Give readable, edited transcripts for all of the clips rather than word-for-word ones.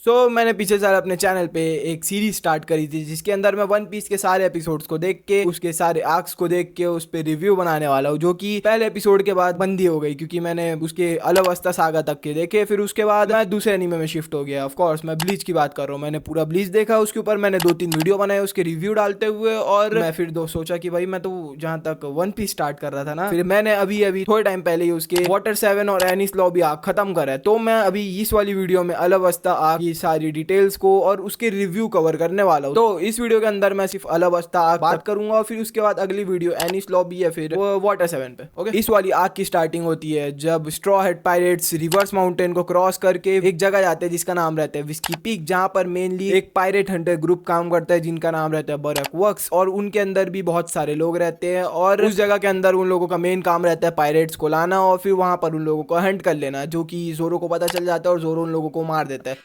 मैंने पिछले साल अपने चैनल पे एक सीरीज स्टार्ट करी थी जिसके अंदर मैं वन पीस के सारे एपिसोड्स को देख के उसके सारे आर्क्स को देख के उस पे रिव्यू बनाने वाला हूँ, जो कि पहले एपिसोड के बाद बंदी हो गई क्योंकि मैंने उसके अलावस्था सागा तक के देखे। फिर उसके बाद मैं दूसरे एनीमे में शिफ्ट हो गया। ऑफ कोर्स मैं ब्लीच की बात कर रहा हूँ। मैंने पूरा ब्लीच देखा, उसके ऊपर मैंने 2-3 वीडियो बनाए उसके रिव्यू डालते हुए। और मैं फिर सोचा कि भाई मैं तो जहाँ तक वन पीस स्टार्ट कर रहा था ना, फिर मैंने अभी अभी थोड़े टाइम पहले ही उसके वाटर 7 और एनिस लॉबी आर्क खत्म करा है। तो मैं अभी इस वाली वीडियो में अलावस्था आर्क की सारी डिटेल्स को और उसके रिव्यू कवर करने वाला हूँ। तो इस वीडियो के अंदर मैं सिर्फ अलावस्था आर्क बात करूंगा और फिर उसके बाद अगली वीडियो एनिस लॉबी या फिर वाटर 7 पे। ओके, इस वाली आर्क की स्टार्टिंग होती है जब straw head pirates reverse mountain को क्रॉस करके एक जगह जाते हैं जिसका नाम रहता है विस्की पीक, जहां पर मेनली एक पायरेट हंटर ग्रुप काम करता है जिनका नाम रहता है बरक वर्क्स। और उनके अंदर भी बहुत सारे लोग रहते हैं और उस जगह के अंदर उन लोगों का मेन काम रहता है पायरेट्स को लाना और फिर वहां पर उन लोगों को हंट कर लेना, जो कि जोरो को पता चल जाता है और जोरो उन लोगों को मार देता है।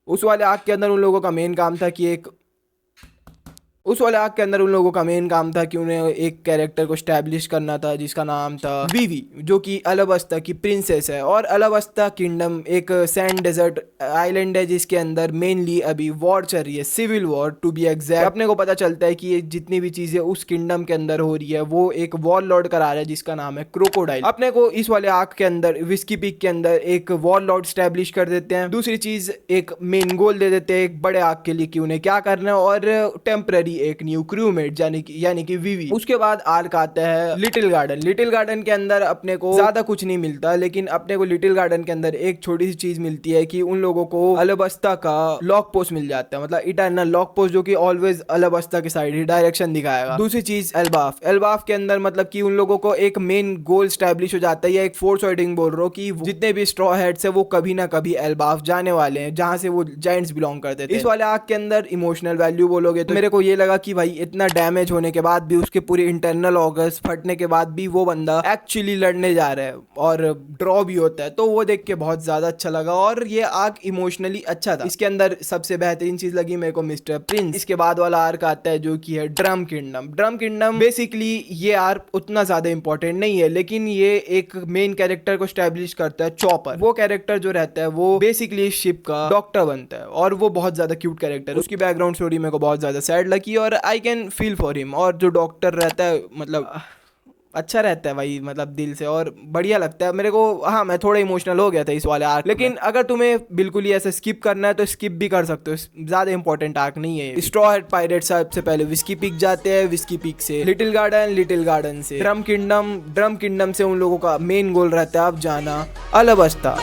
उस वाले आग के अंदर उन लोगों का मेन काम था कि उन्हें एक कैरेक्टर को स्टैब्लिश करना था जिसका नाम था वीवी, जो कि अलावस्था की प्रिंसेस है। और अलावस्था किंगडम एक सैंड डेजर्ट आइलैंड है जिसके अंदर मेनली अभी वॉर चल रही है, civil war to be exact. अपने को पता चलता है कि ये जितनी भी चीजें उस किंगडम के अंदर हो रही है वो एक वॉर लॉर्ड करा रहा है जिसका नाम है क्रोकोडाइल। अपने को इस वाले आर्क के अंदर विस्की पीक के अंदर एक वॉर लॉर्ड स्टैब्लिश कर देते हैं। दूसरी चीज एक मेन गोल दे देते हैं एक बड़े आर्क के लिए कि उन्हें क्या करना है, और टेम्पररी एक न्यू क्रूमेट यानी कि वीवी। उसके बाद आर्क आता है लिटिल गार्डन। लिटिल गार्डन के अंदर अपने को ज्यादा कुछ नहीं मिलता, लेकिन अपने को लिटिल गार्डन के अंदर एक छोटी सी चीज मिलती है कि उन लोगों को अलावस्था का लॉक पोस्ट मिल जाता है, मतलब इटर्नल लॉक पोस्ट, जो कि ऑलवेज अलावस्था के साइड ही डायरेक्शन दिखाएगा। दूसरी चीज एल्बाफ के अंदर मतलब कि उन लोगों को एक मेन गोल स्टैब्लिश हो जाता है या एक फोर्स राइडिंग बोल रहा हूँ कि जितने भी स्ट्रॉ हेड्स है वो कभी ना कभी एल्बाफ जाने वाले हैं जहां से वो जायंट्स बिलोंग करते थे। इस वाले आर्क के अंदर इमोशनल वैल्यू बोलोगे तो मेरे को ये लगा कि भाई इतना डैमेज होने के बाद भी, उसके पूरे इंटरनल ऑर्गन्स फटने के बाद भी वो बंदा एक्चुअली लड़ने जा रहा है और ड्रॉ भी होता है, तो वो देख के बहुत ज्यादा अच्छा लगा। और ये आर्क इमोशनली अच्छा था। इसके अंदर सबसे बेहतरीन चीज लगी मेरे को मिस्टर प्रिंस। इसके बाद वाला आर्क आता है जो कि है drum kingdom. Drum kingdom basically ये आर्क उतना ज्यादा इंपॉर्टेंट नहीं है, लेकिन ये एक मेन कैरेक्टर को स्टैब्लिश करता है, चॉपर। वो कैरेक्टर जो रहता है वो बेसिकली शिप का डॉक्टर बनता है और वो बहुत ज्यादा क्यूट कैरेक्टर है। उसकी बैकग्राउंड स्टोरी मेरे को बहुत ज्यादा सैड लगी और I can feel for him. और जो डॉक्टर रहता है मतलब अच्छा रहता है भाई, मतलब दिल से, और बढ़िया लगता है मेरे को। हाँ, मैं थोड़ा इमोशनल हो गया था इस वाले आर्क, लेकिन अगर तुम्हें बिल्कुल ही ऐसे स्किप करना है तो स्किप भी कर सकते हो, ज्यादा इंपॉर्टेंट आर्क नहीं है। स्ट्रॉ हेड पायरेट सबसे पहले विस्की पीक जाते हैं, विस्की पीक से लिटिल गार्डन से ड्रम किंगडम से उन लोगों का मेन गोल रहता है अब जाना अलावस्था।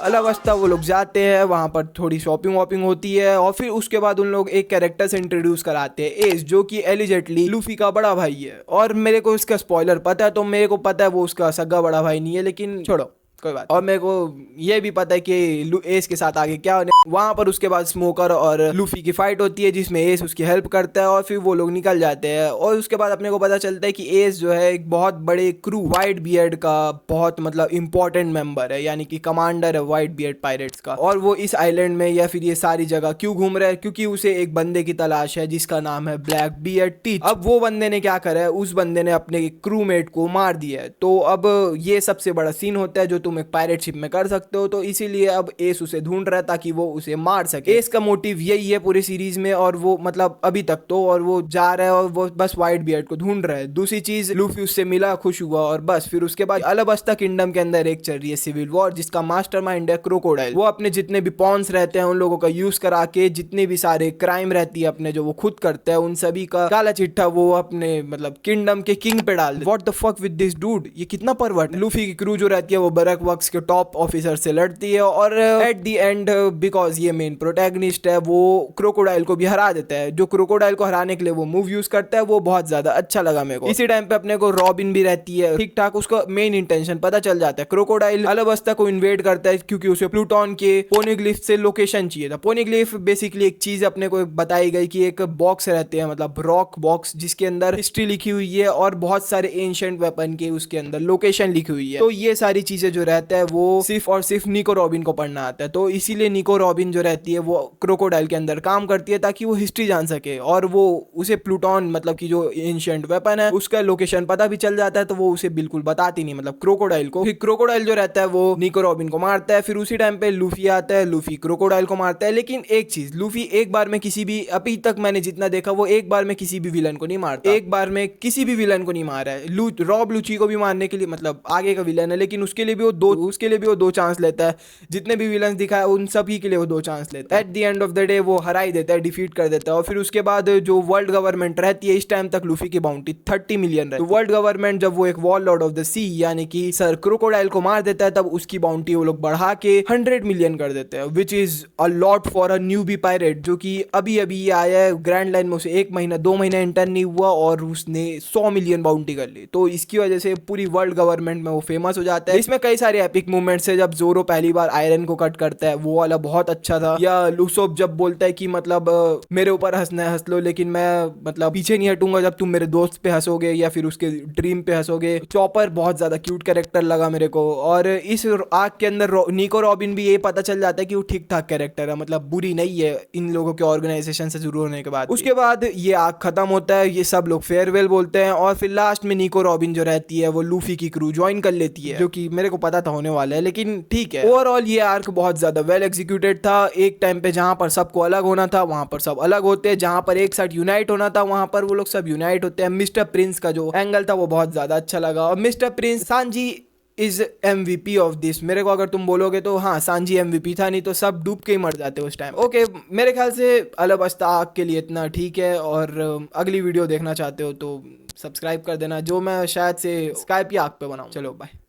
अलावस्था वो लोग जाते हैं, वहां पर थोड़ी शॉपिंग वॉपिंग होती है और फिर उसके बाद उन लोग एक कैरेक्टर से इंट्रोड्यूस कराते हैं, एस, जो कि एलिजेंटली लूफी का बड़ा भाई है। और मेरे को इसका स्पॉइलर पता है, तो मेरे को पता है वो उसका सगा बड़ा भाई नहीं है, लेकिन छोड़ो कोई बात। और मेरे को ये भी पता है कि एस के साथ आगे क्या होने। वहां पर उसके बाद स्मोकर और लूफी की फाइट होती है जिसमें एस उसकी हेल्प करता है और फिर वो लोग निकल जाते हैं। और उसके बाद अपने को पता चलता है कि एस जो है एक बहुत बड़े क्रू व्हाइट बियर्ड का बहुत मतलब इंपॉर्टेंट मेंबर है, यानी कि कमांडर है व्हाइट बियर्ड पायरेट्स का। और वो इस आइलैंड में या फिर ये सारी जगह क्यों घूम रहा है, क्योंकि उसे एक बंदे की तलाश है जिसका नाम है ब्लैक बियर्ड टीच। अब वो बंदे ने क्या करा है, उस बंदे ने अपने क्रूमेट को मार दिया है। तो अब ये सबसे बड़ा सीन होता है जो तुम एक पायरेट शिप में कर सकते हो। तो इसीलिए अब एस उसे ढूंढ रहा है ताकि वो उसे मार सके। एस का मोटिव यही है पूरी सीरीज में, और वो मतलब अभी तक तो, और वो जा रहा है और वो बस व्हाइट बियर्ड को ढूंढ रहा है। दूसरी चीज, लूफी उससे मिला, खुश हुआ, और बस फिर उसके बाद अलावस्था किंगडम के अंदर एक चल रही है सिविल वॉर जिसका मास्टरमाइंड है क्रोकोडाइल। वो अपने जितने भी पॉन्स रहते हैं उन लोगों का यूज करा के जितने भी सारे क्राइम रहती है अपने जो वो खुद करते हैं उन सभी का काला चिट्ठा वो अपने मतलब किंगडम के किंग पे डाल दे। What the fuck with this dude, ये कितना परवर्ट। लूफी की क्रू जो रहती है वो बरक वर्क्स के टॉप ऑफिसर से लड़ती है और एट द एंड बिकॉज ये मेन प्रोटैगनिस्ट है वो क्रोकोडाइल को भी हरा देता है। जो क्रोकोडाइल को हराने के लिए वो मूव यूज करता है वो बहुत ज्यादा अच्छा लगा मेरे को। इसी टाइम पे अपने को रॉबिन भी रहती है ठीक ठाक, उसका मेन इंटेंशन पता चल जाता है। क्रोकोडाइल अलावस्था को इन्वेड करता है क्योंकि उसे प्लूटोन के पोनीग्लिफ से लोकेशन चाहिए था। पोनीग्लिफ बेसिकली एक चीज अपने को बताई गई कि एक बॉक्स रहते हैं, मतलब रॉक बॉक्स, जिसके अंदर हिस्ट्री लिखी हुई है और बहुत सारे एंशिएंट वेपन के उसके अंदर लोकेशन लिखी हुई है। तो ये सारी चीजें जो रहता है वो सिर्फ और सिर्फ निको रॉबिन को पढ़ना आता है, तो इसीलिए निको रॉबिन जो रहती है वो क्रोकोडाइल के अंदर काम करती है ताकि वो हिस्ट्री जान सके, और वो उसे प्लूटॉन मतलब कि जो एंशिएंट वेपन है उसका लोकेशन पता भी चल जाता है, तो वो उसे बिल्कुल बताती नहीं मतलब क्रोकोडाइल को। फिर क्रोकोडाइल जो रहता है वो निको रॉबिन को मारता है, फिर उसी टाइम पे लूफी आता है, लूफी क्रोकोडाइल को मारता है। लेकिन एक चीज, लूफी एक बार में किसी भी, अभी तक मैंने जितना देखा, वो एक बार में किसी भी विलन को नहीं मारता, एक बार में किसी भी विलन को नहीं मारा है। रॉब लूची को भी मारने के लिए, मतलब आगे का विलन है, लेकिन उसके लिए भी वो दो चांस लेता है। जितने भी विलन दिखाए उन सभी के लिए वो दो चांस लेता है। At the end of the day वो हरा ही देता है, डिफीट कर देता है। और फिर उसके बाद जो वर्ल्ड गवर्नमेंट रहती है, इस टाइम तक लूफी की बाउंटी 30 मिलियन रहती है। तो वर्ल्ड गवर्नमेंट जब वो एक वॉर लॉर्ड ऑफ द सी यानी कि सर क्रोकोडाइल को मार देता है, तब उसकी बाउंटी वो लोग बढ़ा के 100 मिलियन कर देते हैं, which is a lot for a newbie pirate, जो कि अभी अभी आया है ग्रैंड लाइन में, उसे 1 महीना 2 महीना इंटर्न नहीं हुआ और उसने 100 मिलियन बाउंटी कर ली। तो इसकी वजह से पूरी वर्ल्ड गवर्नमेंट में वो फेमस हो जाता है। इसमें कई सारे एपिक मूवमेंट्स है, जब जोरो पहली बार आयरन को कट करता है वो वाला बहुत अच्छा था, या लूसोप जब बोलता है कि मतलब मेरे ऊपर हंसना है हंस लो, लेकिन मैं मतलब पीछे नहीं हटूंगा जब तुम मेरे दोस्त पे हंसोगे या फिर उसके ड्रीम पे हंसोगे। चॉपर बहुत ज्यादा क्यूट कैरेक्टर लगा मेरे को, और इस आर्क के अंदर निको रॉबिन भी ये पता चल जाता है कि वो ठीक ठाक कैरेक्टर है, मतलब बुरी नहीं है इन लोगों के ऑर्गेनाइजेशन से शुरू होने के बाद। उसके बाद ये आर्क खत्म होता है, ये सब लोग फेयरवेल बोलते हैं, और फिर लास्ट में निको रॉबिन जो रहती है वो लूफी की क्रू ज्वाइन कर लेती है, जो कि मेरे को पता था होने वाला है, लेकिन ठीक है। ओवरऑल ये आर्क बहुत ज्यादा वेल एग्जीक्यूटेड था। एक टाइम पे जहां पर सबको अलग होना था वहां पर सब अलग होते हैं, जहां पर एक साथ यूनाइट होना था वहां पर वो लोग सब यूनाइट होते हैं। मिस्टर प्रिंस का जो एंगल था वो बहुत ज्यादा अच्छा लगा, और mister Prince Sanji is MVP of this. मेरे को अगर तुम बोलोगे तो हाँ, सांजी MVP था, नहीं तो सब डूब के ही मर जाते उस टाइम। ओके, मेरे ख्याल से अलाबास्ता आर्क के लिए इतना ठीक है, और अगली वीडियो देखना चाहते हो तो सब्सक्राइब कर देना, जो मैं शायद से स्काइप या आर्क पे बनाऊं। चलो बाय।